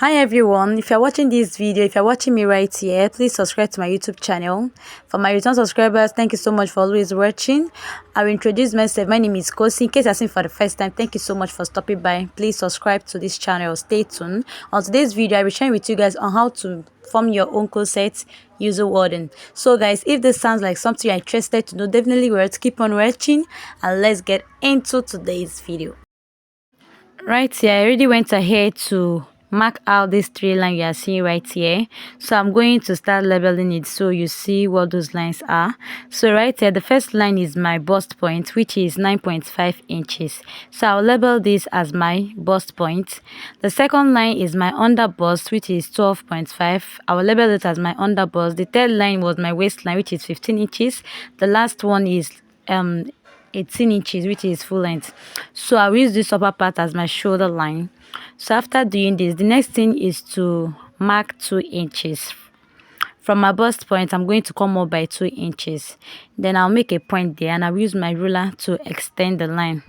Hi everyone, if you're watching this video, if you're watching me right here, please subscribe to my YouTube channel. For my return subscribers, thank you so much for always watching. I will introduce myself. My name is Kosi. In case you're seeing for the first time, thank you so much for stopping by. Please subscribe to this channel. Stay tuned. On today's video, I will share with you guys on how to form your own corset using warden. So guys, if this sounds like something you're interested to know, definitely keep on watching and let's get into today's video. Right here, I already went ahead to mark out this three line you are seeing right here. So I'm going to start labeling it so you see what those lines are. So right here, the first line is my bust point, which is 9.5 inches. So I'll label this as my bust point. The second line is my under bust, which is 12.5. I will label it as my under bust. The third line was my waistline, which is 15 inches. The last one is 18 inches, which is full length. So I'll use this upper part as my shoulder line. So after doing this, the next thing is to mark 2 inches from my bust point. I'm going to come up by 2 inches, then I'll make a point there and I'll use my ruler to extend the line.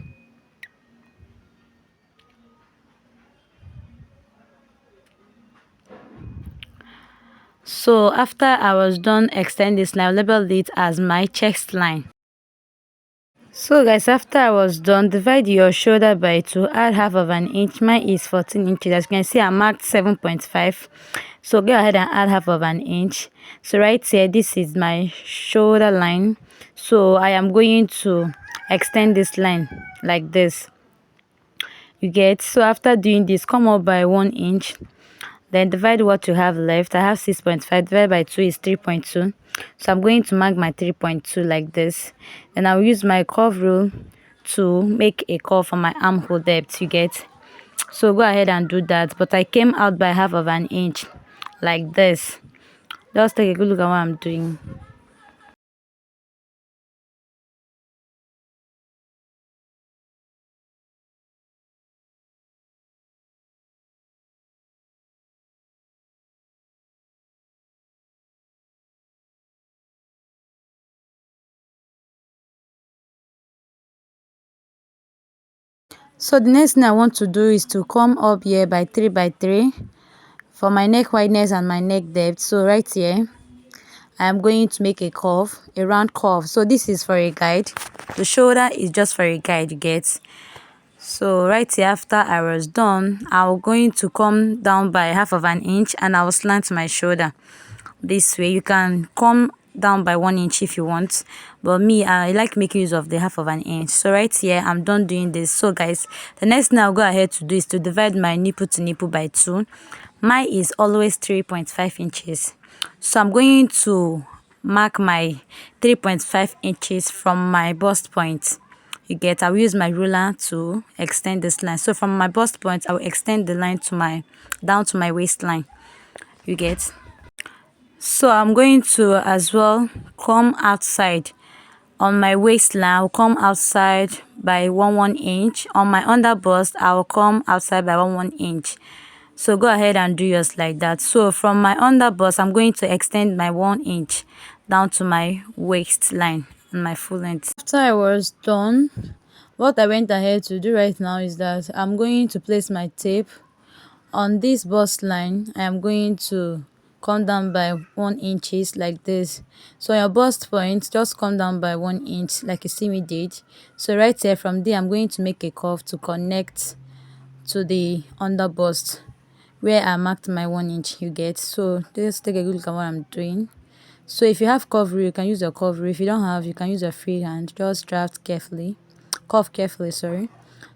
So after I was done extend this line, I'll label it as my chest line. So guys, after I was done, divide your shoulder by 2, add half of an inch. Mine is 14 inches. As you can see, I marked 7.5. So go ahead and add half of an inch. So right here, this is my shoulder line. So I am going to extend this line like this. You get? So after doing this, come up by 1 inch. Then divide what you have left. I have 6.5 divided by 2 is 3.2. So I'm going to mark my 3.2 like this. Then I'll use my curve rule to make a curve for my armhole depth. You get? So go ahead and do that. But I came out by half of an inch like this. Just take a good look at what I'm doing. So the next thing I want to do is to come up here by 3 by 3 for my neck wideness and my neck depth. So right here, I am going to make a curve, a round curve. So this is for a guide. The shoulder is just for a guide, you get. So right here, after I was done, I'm going to come down by half of an inch and I will slant my shoulder this way. You can come down by 1 inch if you want, but me, I like making use of the half of an inch. So right here, I'm done doing this. So guys, the next thing I'll go ahead to do is to divide my nipple to nipple by 2. Mine is always 3.5 inches. So I'm going to mark my 3.5 inches from my bust point. You get? I'll use my ruler to extend this line. So from my bust point, I will extend the line to my down to my waistline. You get? So I'm going to as well come outside on my waistline. I'll come outside by 1 inch. On my under bust, I'll come outside by 1 inch. So go ahead and do yours like that. So from my under bust, I'm going to extend my 1 inch down to my waistline and my full length. After I was done, what I went ahead to do right now is that I'm going to place my tape on this bust line. I am going to come down by 1 inches like this. So your bust point, just come down by 1 inch like you see me did. So right here, from there, I'm going to make a curve to connect to the under bust where I marked my 1 inch. You get? So just take a good look at what I'm doing. So if you have curve rule, you can use your curve rule. If you don't have, you can use your free hand. Just draft carefully, curve carefully, sorry.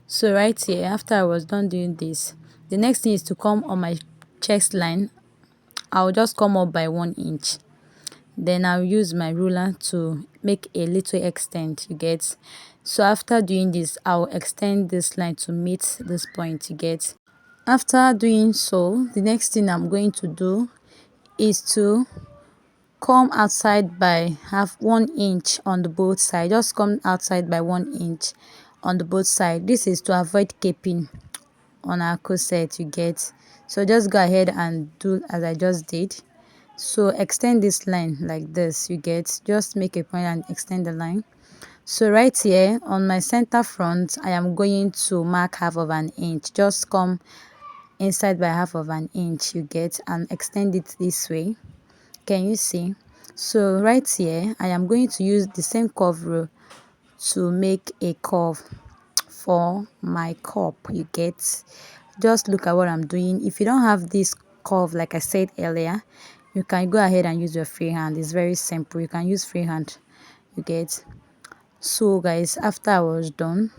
So right here, after I was done doing this, the next thing is to come on my chest line. I'll just come up by 1 inch. Then I'll use my ruler to make a little extent. You get? So after doing this, I'll extend this line to meet this point. You get? After doing so, the next thing I'm going to do is to come outside by 1 inch on the both sides. Just come outside by 1 inch on the both sides. This is to avoid caping on our corset. You get? So just go ahead and do as I just did. So extend this line like this. You get? Just make a point and extend the line. So right here on my center front, I am going to mark half of an inch. Just come inside by half of an inch, you get, and extend it this way. Can you see? So right here I am going to use the same curve rule to make a curve for my cup. You get, just look at what I'm doing. If you don't have this curve like I said earlier, you can go ahead and use your free hand. It's very simple. You can use free hand. You get. So guys, after I was done,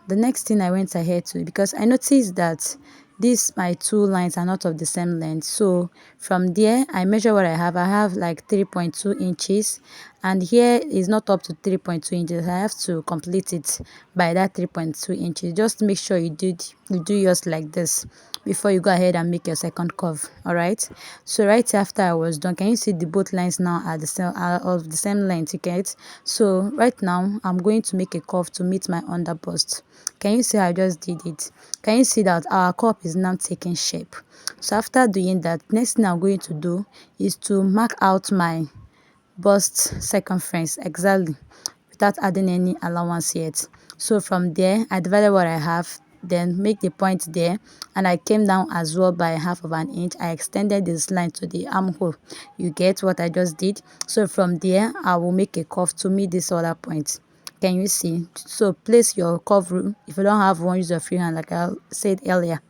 the next thing I went ahead to, because I noticed that these my two lines are not of the same length, so from there I measure what I have like 3.2 inches, and here is not up to 3.2 inches. I have to complete it by that 3.2 inches. Just make sure you do yours like this before you go ahead and make your second curve. All right, so right after I was done, can you see the both lines now are the same, are of the same length? You get. So right now I'm going to make a curve to meet my under bust. Can you see I just did it? Can you see that our cup is now taking shape? So after doing that, next thing I'm going to do is to mark out my bust circumference exactly without adding any allowance yet. So from there I divided what I have, then make the point there, and I came down as well by half of an inch. I extended this line to the armhole. You get what I just did? So from there I will make a curve to meet this other point. Can you see? So place your curve rule. If you don't have one, use your free hand like I said earlier.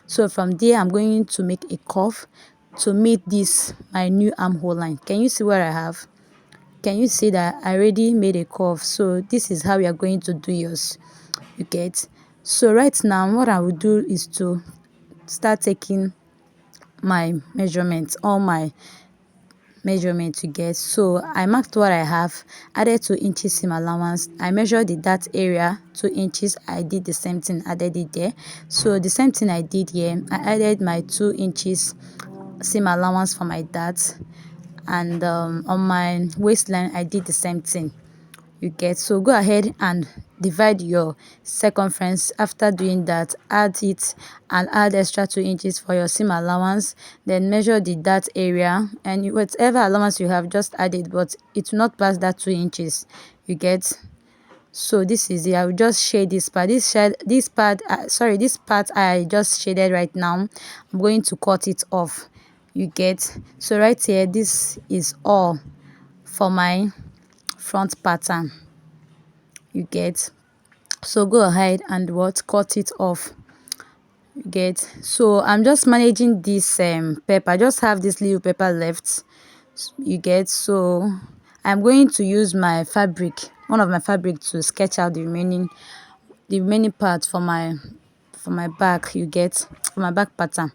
So from there I'm going to make a curve to meet this my new armhole line. Can you see what I have? Can you see that I already made a curve? So this is how we are going to do yours. You get. So right now what I will do is to start taking my measurements, all my measurement. You get. So I marked what I have, added 2 inches seam allowance. I measured the dart area 2 inches. I did the same thing, added it there. So the same thing I did here, I added my 2 inches seam allowance for my dart, and on my waistline I did the same thing. You get. So go ahead and divide your circumference. After doing that, add it and add extra 2 inches for your seam allowance. Then measure the dart area, and whatever allowance you have, just add it, but it will not pass that 2 inches. You get. So this is it. I will just shade this part. This part this part I just shaded right now, I'm going to cut it off. You get. So right here, this is all for my front pattern. You get. So go ahead and cut it off. You get. So I'm just managing this paper. I just have this little paper left. You get. So I'm going to use my fabric, one of my fabric, to sketch out the remaining part for my back. You get. For my back pattern.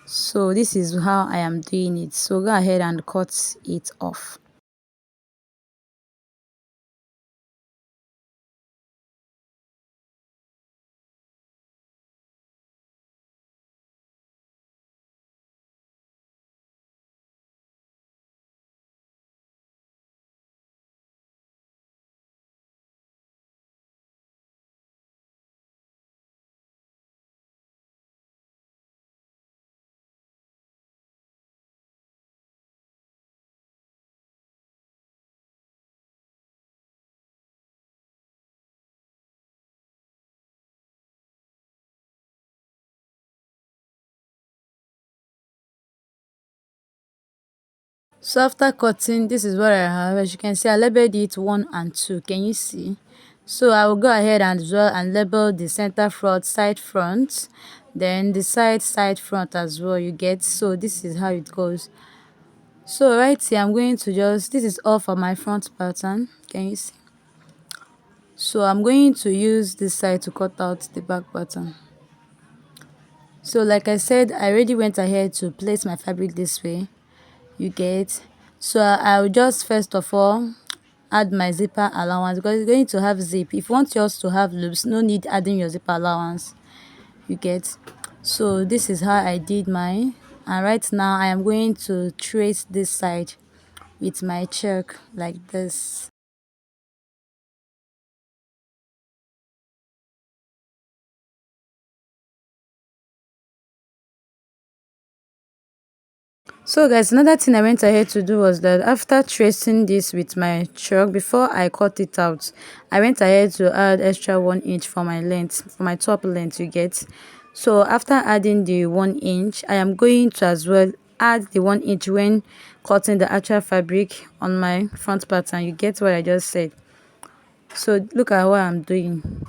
So this is how I am doing it. So go ahead and cut it off. So after cutting, this is what I have. As you can see, I labeled it 1 and 2. Can you see? So I will go ahead and as well and label the center front, side front, then the side front as well. You get. So this is how it goes. So right here I'm going to just, this is all for my front pattern. Can you see? So I'm going to use this side to cut out the back pattern. So like I said, I already went ahead to place my fabric this way. You get. So I will just first of all add my zipper allowance, because it's going to have zip. If you want yours to have loops, no need adding your zipper allowance. You get. So this is how I did mine, and right now I am going to trace this side with my chalk like this. So guys, another thing I went ahead to do was that after tracing this with my chalk, before I cut it out, I went ahead to add extra 1 inch for my length, for my top length. You get. So after adding the 1 inch, I am going to as well add the 1 inch when cutting the actual fabric on my front pattern. You get what I just said? So look at what I'm doing.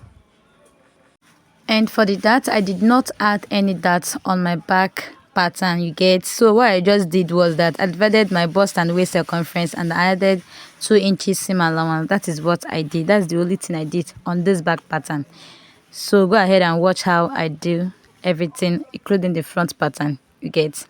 And for the dart, I did not add any darts on my back pattern, you get. So what I just did was that I divided my bust and waist circumference and I added 2 inches seam allowance. That is what I did. That's the only thing I did on this back pattern. So go ahead and watch how I do everything, including the front pattern, you get.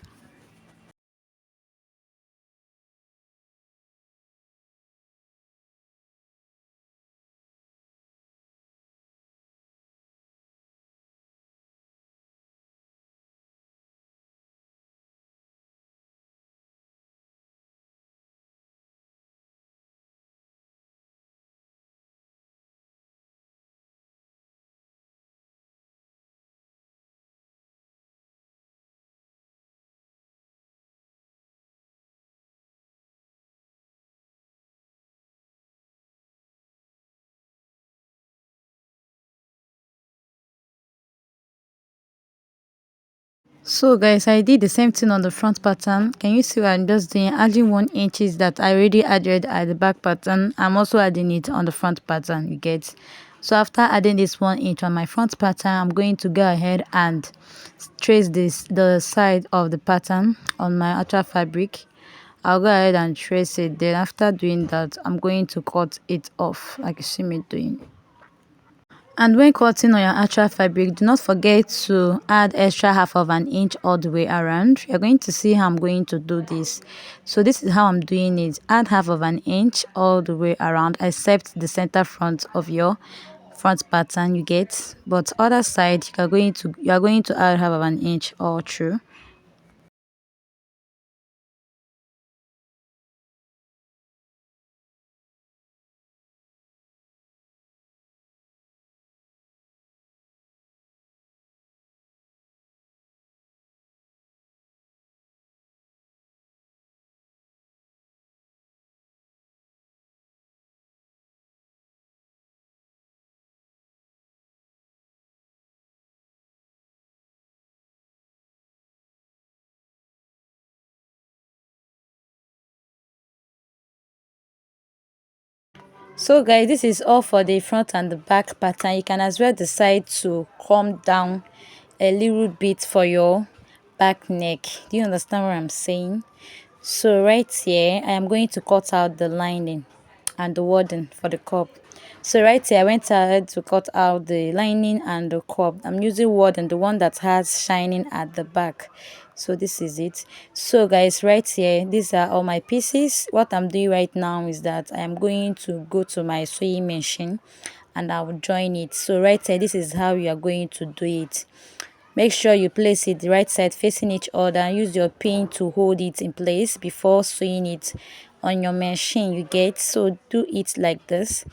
So guys, I did the same thing on the front pattern. Can you see what I'm just doing? Adding 1 inches that I already added at the back pattern. I'm also adding it on the front pattern, you get. So after adding this 1 inch on my front pattern, I'm going to go ahead and trace the side of the pattern on my actual fabric. I'll go ahead and trace it. Then after doing that, I'm going to cut it off like you see me doing. And when cutting on your actual fabric, do not forget to add extra half of an inch all the way around. You're going to see how I'm going to do this. So this is how I'm doing it. Add half of an inch all the way around, except the center front of your front pattern, you get. But other side, you are going to add half of an inch all through. So guys, this is all for the front and the back pattern. You can as well decide to come down a little bit for your back neck. Do you understand what I'm saying? So right here, I am going to cut out the lining and the warden for the cup. So right here, I went ahead to cut out the lining and the cup. I'm using warden, the one that has shining at the back. So this is it. So guys, right here, these are all my pieces. What I'm doing right now is that I am going to go to my sewing machine and I will join it. So right here, this is how you are going to do it. Make sure you place it the right side facing each other and use your pin to hold it in place before sewing it on your machine, you get. So do it like this.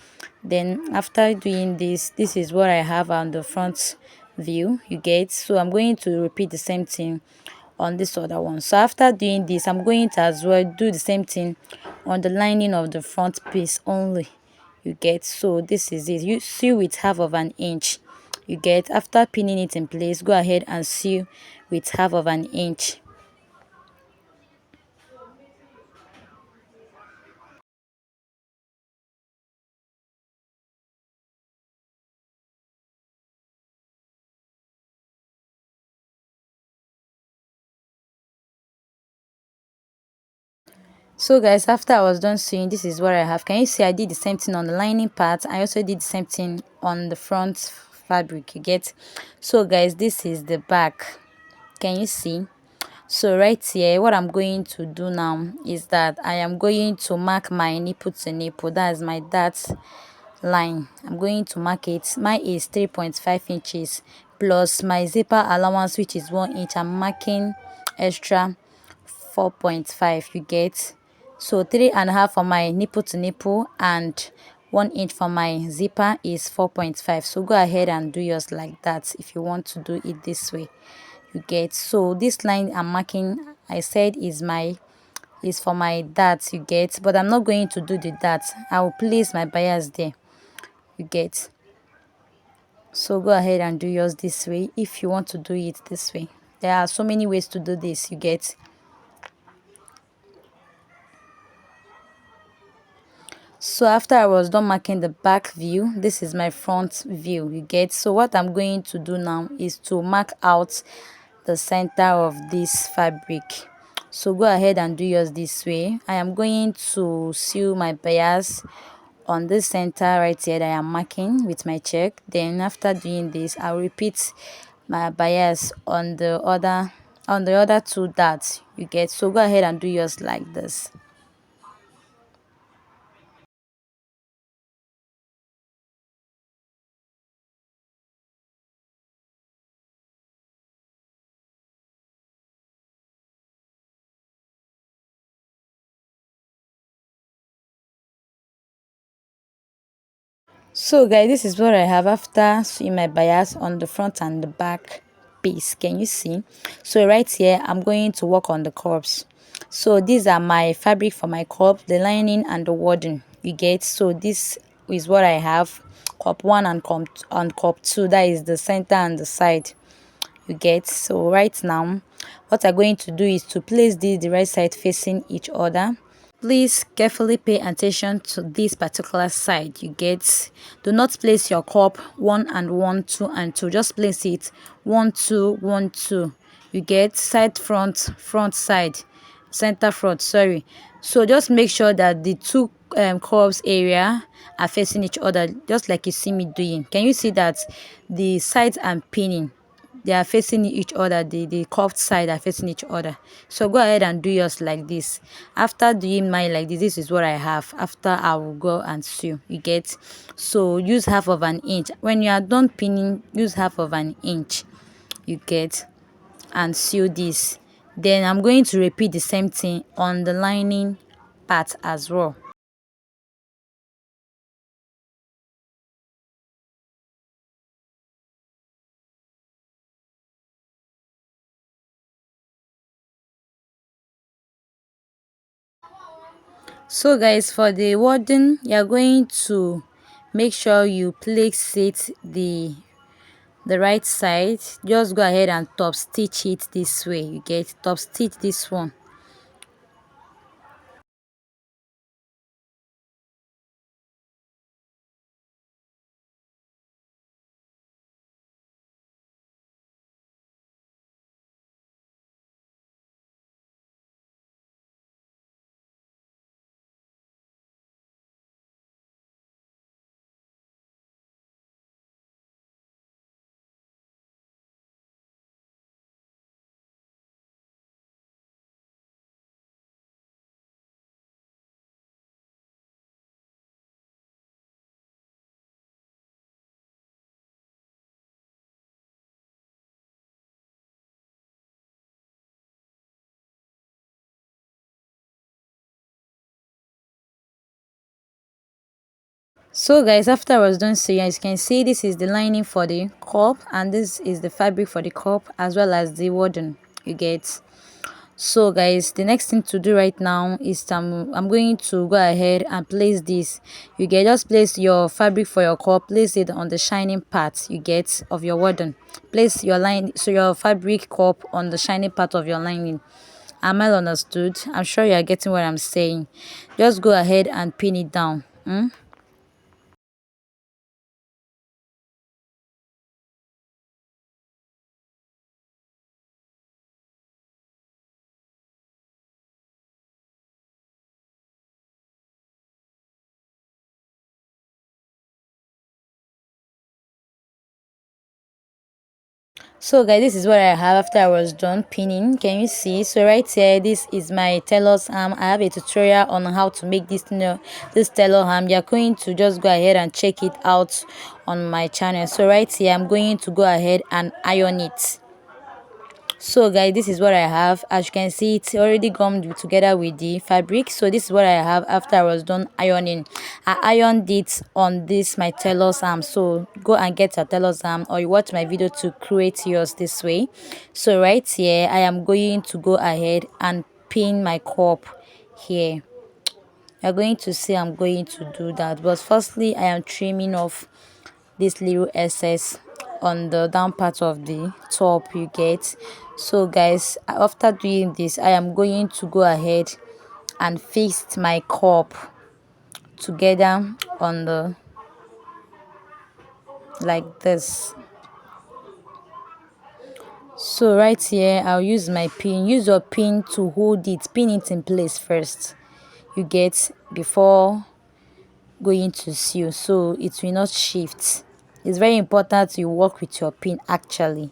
Then after doing this, this is what I have on the front view, you get. So I'm going to repeat the same thing on this other one. So after doing this, I'm going to as well do the same thing on the lining of the front piece only, you get. So this is it. You sew with half of an inch, you get. After pinning it in place, go ahead and sew with half of an inch. So guys, after I was done sewing, this is what I have. Can you see I did the same thing on the lining part? I also did the same thing on the front fabric, you get. So guys, this is the back. Can you see? So right here, what I'm going to do now is that I am going to mark my nipple to nipple. That is my dart line. I'm going to mark it. Mine is 3.5 inches plus my zipper allowance, which is 1 inch. I'm marking extra 4.5, you get. So 3.5 for my nipple to nipple and 1 inch for my zipper is 4.5. So go ahead and do yours like that if you want to do it this way, you get. So this line I'm marking, I said is for my darts, you get, but I'm not going to do the darts. I will place my bias there, you get. So go ahead and do yours this way if you want to do it this way. There are so many ways to do this, you get. So after I was done marking the back view, this is my front view, you get. So what I'm going to do now is to mark out the center of this fabric. So go ahead and do yours this way. I am going to sew my bias on this center right here that I am marking with my check. Then after doing this, I'll repeat my bias on the other two dots, you get. So go ahead and do yours like this. So guys, this is what I have after sewing my bias on the front and the back piece. Can you see? So right here I'm going to work on the curves. So these are my fabric for my cup, the lining and the warden, you get. So this is what I have, cup 1 and cup 2, that is the center and the side, you get. So right now what I'm going to do is to place this the right side facing each other. Please carefully pay attention to this particular side, you get. Do not place your cup 1 and 1, 2 and 2. Just place it 1, 2, 1, 2. You get. Side, front, side, center, front, sorry. So just make sure that the two curves area are facing each other, just like you see me doing. Can you see that the sides I'm pinning, they are facing each other, the curved side are facing each other. So go ahead and do yours like this. After doing mine like this is what I have. After I will go and sew, you get. So use half of an inch when you are done pinning, use half of an inch, you get, and sew this. Then I'm going to repeat the same thing on the lining part as well. So guys, for the warden, you're going to make sure you place it the right side. Just go ahead and top stitch it this way, you get. Top stitch this one. So guys, after I was done sewing, as you can see, this is the lining for the cup and this is the fabric for the cup as well as the warden, you get. So guys, the next thing to do right now is I'm going to go ahead and place this, you get. Just place your fabric for your cup, place it on the shining part, you get, of your warden. Place your line, so your fabric cup on the shining part of your lining. Am I understood? I'm sure you are getting what I'm saying. Just go ahead and pin it down. So guys, this is what I have after I was done pinning. Can you see? So right here, this is my tailor's arm. I have a tutorial on how to make this, this tailor arm. You're going to just go ahead and check it out on my channel. So right here, I'm going to go ahead and iron it. So guys, this is what I have. As you can see, it's already gummed together with the fabric. So this is what I have after I was done ironing. I ironed it on this my tailor's arm. So go and get your tailor's arm, or you watch my video to create yours this way. So right here, I am going to go ahead and pin my cup here. You're going to see I'm going to do that, but firstly I am trimming off this little excess on the down part of the top, you get. So guys, after doing this, I am going to go ahead and fix my cup together on the like this. So right here, I'll use my pin. Use your pin to hold it, pin it in place first, you get, before going to sew, so it will not shift. It's very important you work with your pin actually.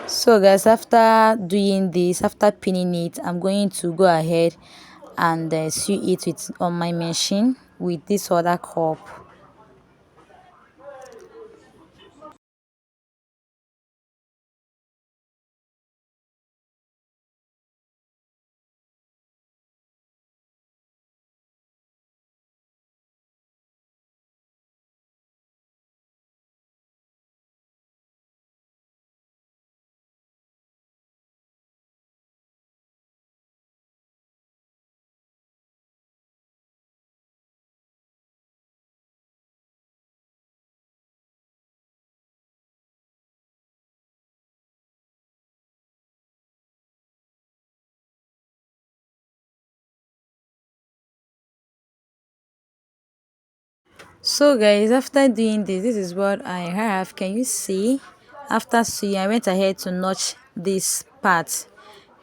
So guys, after doing this, after pinning it, I'm going to go ahead and sew it with on my machine with this other cup. So guys, after doing this is what I have. Can you see? After sewing, I went ahead to notch this part,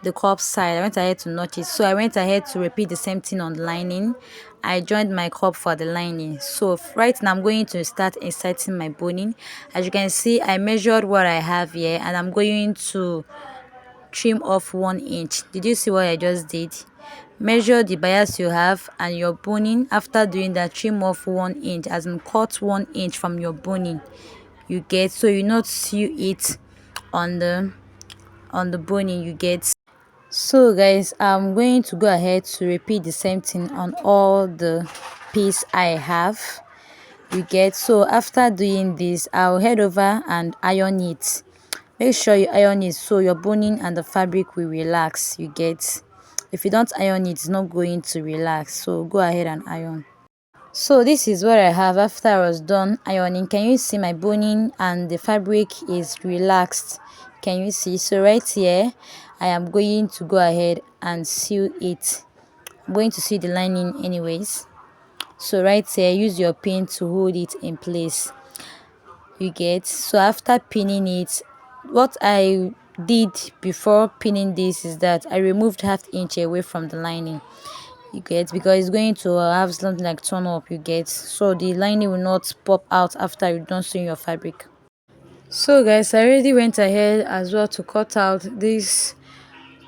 the cup side. I went ahead to notch it. So I went ahead to repeat the same thing on the lining. I joined my cup for the lining. So right now I'm going to start inserting my boning. As you can see, I measured what I have here, and I'm going to trim off 1 inch. Did you see what I just did? Measure the bias you have and your boning. After doing that, trim off 1 inch, as in cut 1 inch from your boning, you get, so you not sew it on the boning, you get. So guys, I'm going to go ahead to repeat the same thing on all the piece I have, you get. So after doing this, I'll head over and iron it. Make sure you iron it so your boning and the fabric will relax, you get. If you don't iron it, it's not going to relax, so go ahead and iron. So this is what I have after I was done ironing. Can you see my boning and the fabric is relaxed? Can you see? So right here, I am going to go ahead and sew it. I'm going to sew the lining anyways. So right here, use your pin to hold it in place, you get. So after pinning it, what I did before pinning this is that I removed ½ inch away from the lining, you get, because it's going to have something like turn up, you get, so the lining will not pop out after you're done sewing your fabric. So guys, I already went ahead as well to cut out this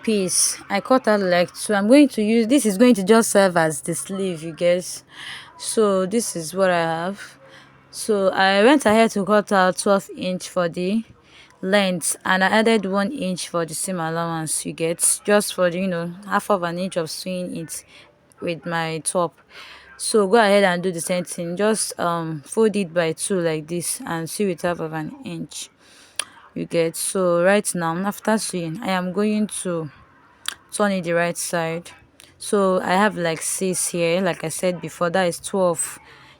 piece. I cut out like two. I'm going to use this, is going to just serve as the sleeve, you guys. So this is what I have. So I went ahead to cut out 12 inch for the length, and I added 1 inch for the seam allowance, you get, just for the, half of an inch of sewing it with my top. So go ahead and do the same thing, just fold it by 2 like this and sew it half of an inch, you get. So right now, after sewing, I am going to turn it the right side. So I have like 6 here, like I said before, that is 12.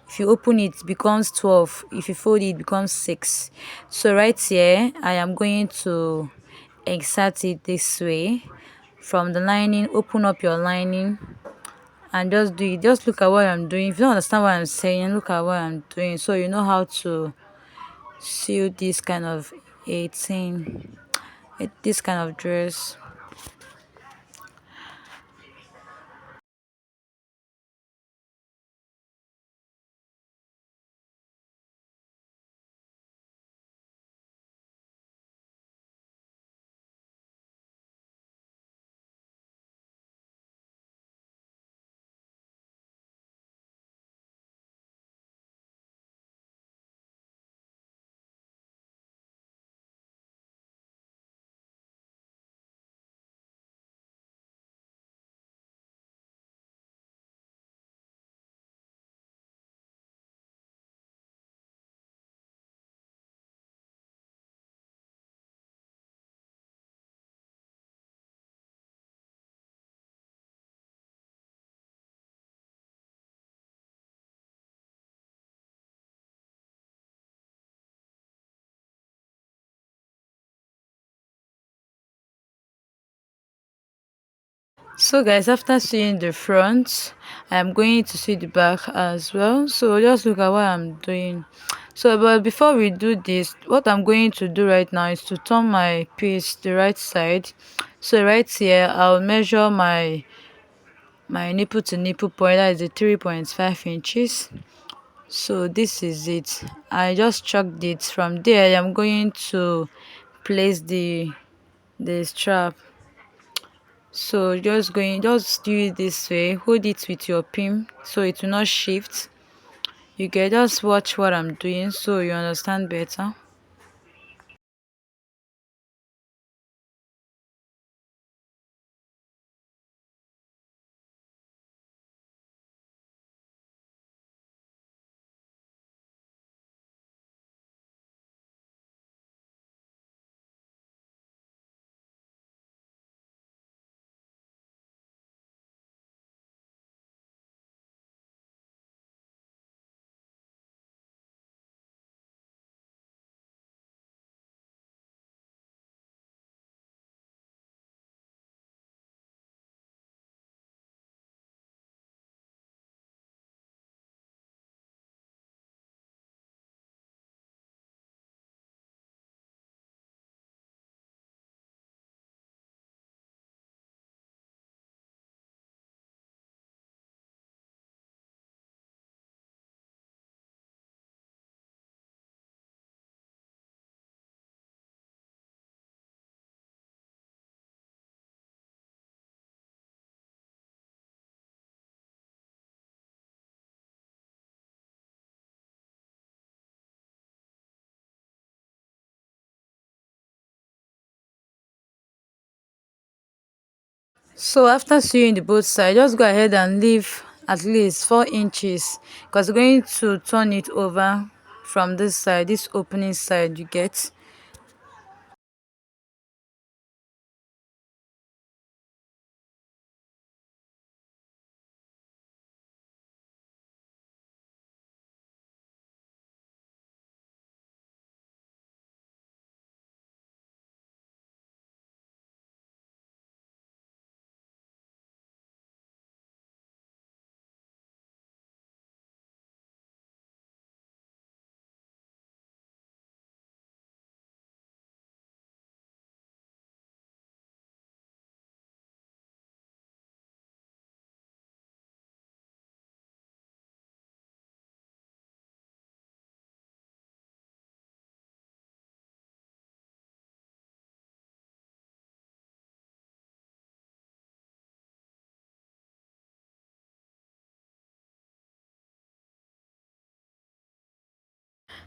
If you open it, it becomes 12. If you fold it, it becomes 6. So right here, I am going to insert it this way from the lining. Open up your lining and just do it. Just look at what I'm doing. If you don't understand what I'm saying, look at what I'm doing, so you know how to sew this kind of 18, this kind of dress. So guys, after sewing the front, I'm going to sew the back as well. So just look at what I'm doing. So but before we do this, what I'm going to do right now is to turn my piece the right side. So right here I'll measure my nipple to nipple point, that is the 3.5 inches. So this is it. I just chucked it. From there I'm going to place the strap. So just do it this way, hold it with your pin so it will not shift. You can just watch what I'm doing so you understand better. So after sewing the both sides, just go ahead and leave at least 4 inches because we're going to turn it over from this side, this opening side, you get.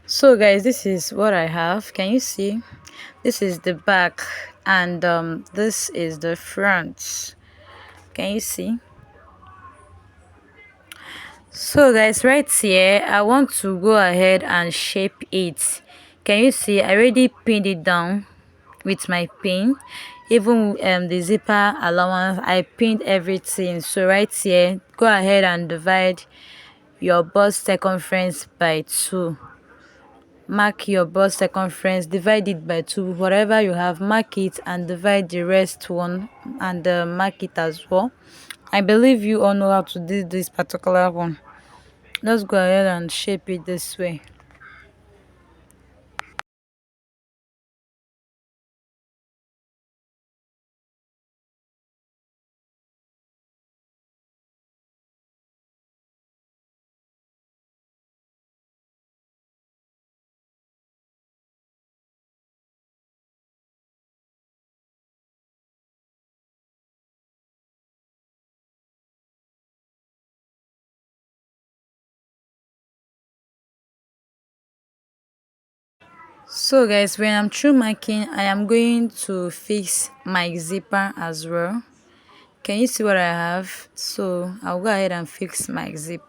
So guys, this is what I have. Can you see? This is the back and this is the front. Can you see? So guys, right here I want to go ahead and shape it. Can you see? I already pinned it down with my pin. Even the zipper allowance, I pinned everything. So right here, go ahead and divide your bust circumference by 2. Mark your bust circumference, divide it by 2, whatever you have, mark it and divide the rest one and mark it as well. I believe you all know how to do this particular one. Let's go ahead and shape it this way. So guys, when I'm through marking, I am going to fix my zipper as well. Can you see what I have? So I'll go ahead and fix my zip.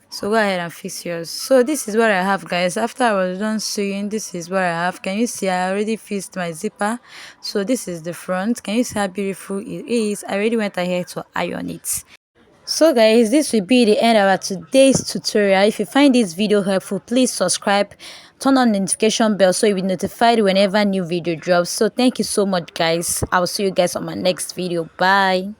So go ahead and fix yours. So this is what I have, guys. After I was done sewing, this is what I have. Can you see? I already fixed my zipper. So this is the front. Can you see how beautiful it is? I already went ahead to iron it. So guys, this will be the end of our today's tutorial. If you find this video helpful, please subscribe, turn on the notification bell so you'll be notified whenever new video drops. So thank you so much, guys. I will see you guys on my next video. Bye.